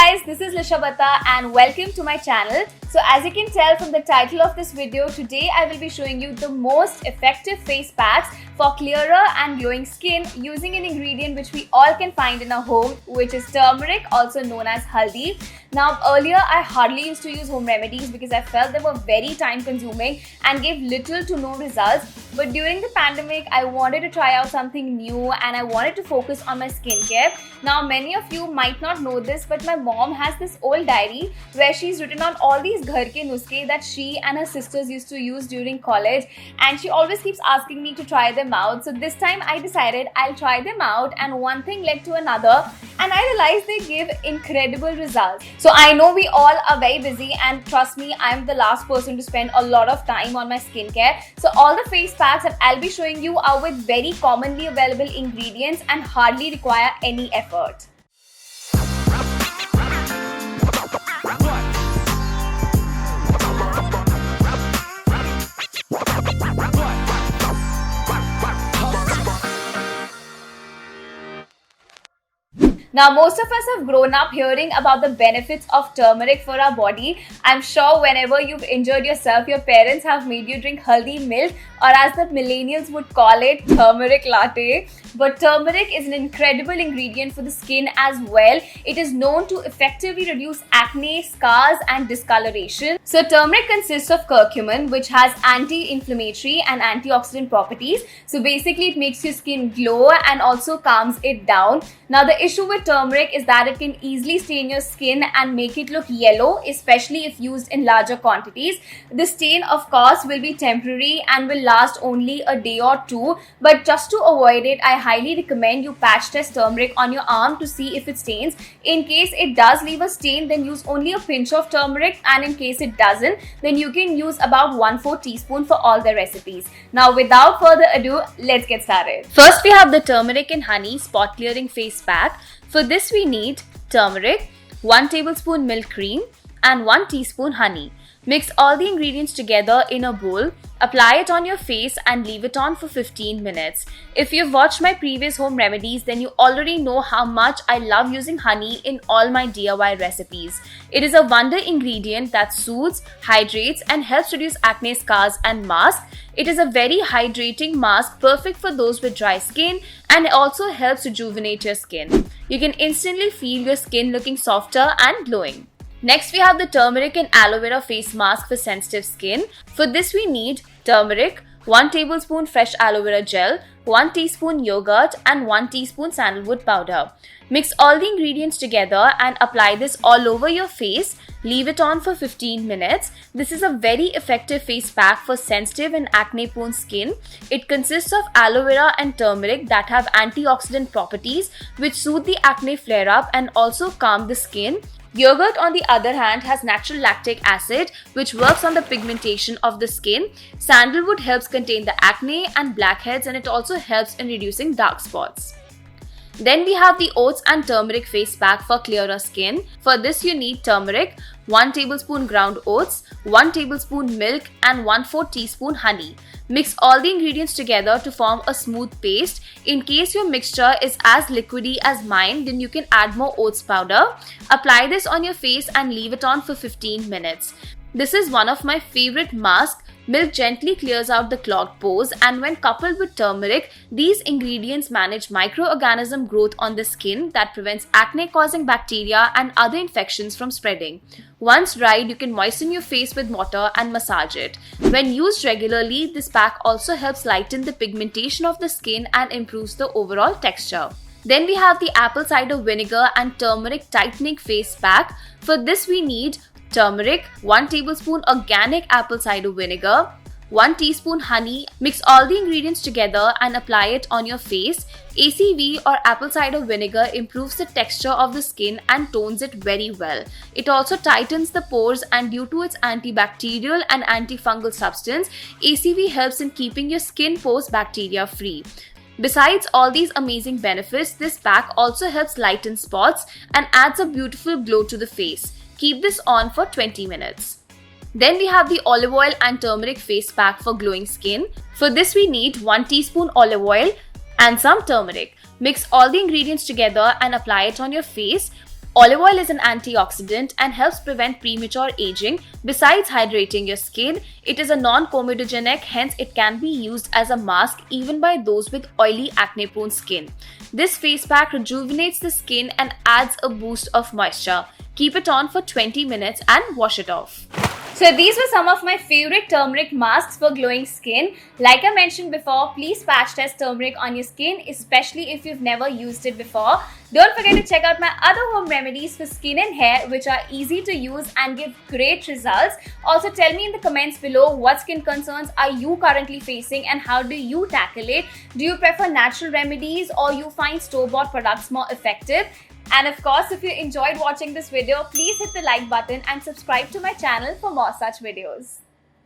guys, this is Lishabata and welcome to my channel. So as you can tell from the title of this video, today I will be showing you the most effective face packs for clearer and glowing skin using an ingredient which we all can find in our home, which is turmeric, also known as haldi. Now earlier I hardly used to use home remedies because I felt they were very time consuming and gave little to no results. But during the pandemic, I wanted to try out something new and I wanted to focus on my skincare. Now many of you might not know this, but my mom has this old diary where she's written on all these ghar ke nuske that she and her sisters used to use during college, and she always keeps asking me to try them out. So this time I decided I'll try them out, and one thing led to another and I realized they give incredible results. So I know we all are very busy, and trust me, I'm the last person to spend a lot of time on my skincare. So all the face packs that I'll be showing you are with very commonly available ingredients and hardly require any effort. Now, most of us have grown up hearing about the benefits of turmeric for our body. I'm sure whenever you've injured yourself, your parents have made you drink haldi milk, or as the millennials would call it, turmeric latte. But turmeric is an incredible ingredient for the skin as well. It is known to effectively reduce acne, scars and discoloration. So turmeric consists of curcumin, which has anti-inflammatory and antioxidant properties. So basically it makes your skin glow and also calms it down. Now the issue with turmeric is that it can easily stain your skin and make it look yellow, especially if used in larger quantities. The stain, of course, will be temporary and will last only a day or two, but just to avoid it, I highly recommend you patch test turmeric on your arm to see if it stains. In case it does leave a stain, then use only a pinch of turmeric, and in case it doesn't, then you can use about 1/4 teaspoon for all the recipes. Now without further ado, let's get started. First we have the turmeric and honey spot clearing face pack. For this we need turmeric, 1 tablespoon milk cream and 1 teaspoon honey. Mix all the ingredients together in a bowl, apply it on your face and leave it on for 15 minutes. If you've watched my previous home remedies, then you already know how much I love using honey in all my DIY recipes. It is a wonder ingredient that soothes, hydrates and helps reduce acne, scars and marks. It is a very hydrating mask, perfect for those with dry skin, and it also helps rejuvenate your skin. You can instantly feel your skin looking softer and glowing. Next we have the turmeric and aloe vera face mask for sensitive skin. For this we need turmeric, 1 tablespoon fresh aloe vera gel, 1 teaspoon yogurt and 1 teaspoon sandalwood powder. Mix all the ingredients together and apply this all over your face. Leave it on for 15 minutes. This is a very effective face pack for sensitive and acne prone skin. It consists of aloe vera and turmeric that have antioxidant properties which soothe the acne flare up and also calm the skin. Yogurt, on the other hand, has natural lactic acid which works on the pigmentation of the skin. Sandalwood helps contain the acne and blackheads, and it also helps in reducing dark spots. Then we have the oats and turmeric face pack for clearer skin. For this you need turmeric, 1 tablespoon ground oats, 1 tablespoon milk and 1/4 teaspoon honey. Mix all the ingredients together to form a smooth paste. In case your mixture is as liquidy as mine, then you can add more oats powder. Apply this on your face and leave it on for 15 minutes. This is one of my favorite masks. Milk gently clears out the clogged pores, and when coupled with turmeric, these ingredients manage microorganism growth on the skin that prevents acne-causing bacteria and other infections from spreading. Once dried, you can moisten your face with water and massage it. When used regularly, this pack also helps lighten the pigmentation of the skin and improves the overall texture. Then we have the apple cider vinegar and turmeric tightening face pack. For this we need turmeric, 1 tablespoon organic apple cider vinegar, 1 teaspoon honey. Mix all the ingredients together and apply it on your face. ACV or apple cider vinegar improves the texture of the skin and tones it very well. It also tightens the pores, and due to its antibacterial and antifungal substance, ACV helps in keeping your skin pores bacteria free. Besides all these amazing benefits, this pack also helps lighten spots and adds a beautiful glow to the face. Keep this on for 20 minutes. Then we have the olive oil and turmeric face pack for glowing skin. For this we need 1 teaspoon olive oil and some turmeric. Mix all the ingredients together and apply it on your face. Olive oil is an antioxidant and helps prevent premature aging. Besides hydrating your skin, it is a non-comedogenic, hence it can be used as a mask even by those with oily acne-prone skin. This face pack rejuvenates the skin and adds a boost of moisture. Keep it on for 20 minutes and wash it off. So these were some of my favorite turmeric masks for glowing skin. Like I mentioned before, please patch test turmeric on your skin, especially if you've never used it before. Don't forget to check out my other home remedies for skin and hair, which are easy to use and give great results. Also tell me in the comments below what skin concerns are you currently facing and how do you tackle it. Do you prefer natural remedies or you find store-bought products more effective? And of course, if you enjoyed watching this video, please hit the like button and subscribe to my channel for more such videos.